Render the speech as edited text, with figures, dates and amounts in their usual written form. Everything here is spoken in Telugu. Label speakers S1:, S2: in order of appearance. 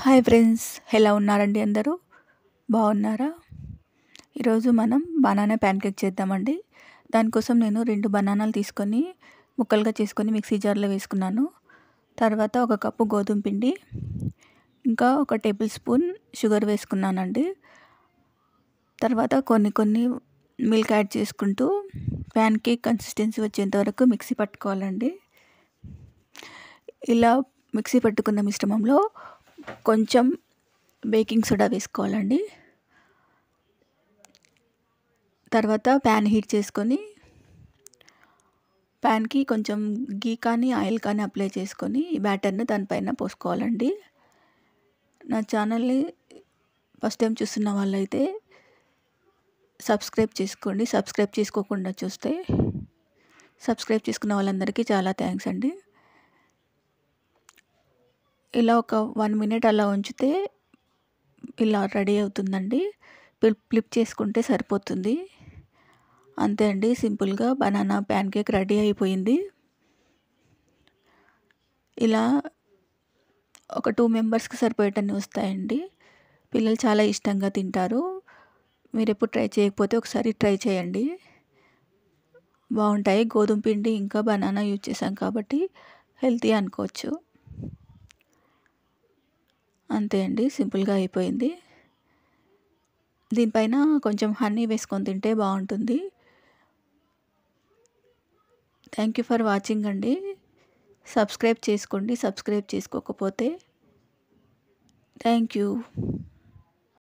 S1: హాయ్ ఫ్రెండ్స్, ఎలా ఉన్నారండి అందరూ? బాగున్నారా? ఈరోజు మనం బనానా ప్యాన్‌కేక్ చేద్దామండి. దానికోసం నేను 2 బనానాలు తీసుకొని ముక్కలుగా చేసుకొని మిక్సీ జార్‌లో వేసుకున్నాను. తర్వాత ఒక కప్పు గోధుమ పిండి, ఇంకా ఒక టేబుల్ స్పూన్ షుగర్ వేసుకున్నానండి. తర్వాత కొన్ని మిల్క్ యాడ్ చేసుకుంటూ ప్యాన్‌కేక్ కన్సిస్టెన్సీ వచ్చేంత వరకు మిక్సీ పట్టుకోవాలండి. ఇలా మిక్సీ పట్టుకున్న మిశ్రమంలో కొంచెం బేకింగ్ సోడా వేసుకోవాలండి. తర్వాత ప్యాన్ హీట్ చేసుకొని ప్యాన్‌కి కొంచెం గీ కానీ ఆయిల్ కానీ అప్లై చేసుకొని ఈ బ్యాటర్‌ని దానిపైన పోసుకోవాలండి. నా ఛానల్‌ని ఫస్ట్ టైం చూస్తున్న వాళ్ళైతే సబ్స్క్రైబ్ చేసుకోండి. సబ్స్క్రైబ్ చేసుకోకుండా చూస్తే సబ్స్క్రైబ్ చేసుకున్న వాళ్ళందరికీ చాలా థ్యాంక్స్ అండి. ఇలా ఒక 1 మినిట్ అలా ఉంచితే ఇలా రెడీ అవుతుందండి. ఫ్లిప్ చేసుకుంటే సరిపోతుంది. అంతే అండి, సింపుల్‌గా బనానా ప్యాన్‌కేక్ రెడీ అయిపోయింది. ఇలా ఒక 2 మెంబర్స్‌కి సరిపోయేటన్ని వస్తాయండి. పిల్లలు చాలా ఇష్టంగా తింటారు. మీరెప్పుడు ట్రై చేయకపోతే ఒకసారి ట్రై చేయండి. బాగుంటాయి. గోధుమ పిండి ఇంకా బనానా యూజ్ చేసాం కాబట్టి హెల్తీ అనుకోవచ్చు. అంతే అండి, సింపుల్‌గా అయిపోయింది. దీనిపైన కొంచెం హనీ వేసుకొని తింటే బాగుంటుంది. థ్యాంక్ యూ ఫర్ వాచింగ్ అండి. సబ్స్క్రైబ్ చేసుకోండి. సబ్స్క్రైబ్ చేసుకోకపోతే థ్యాంక్ యూ.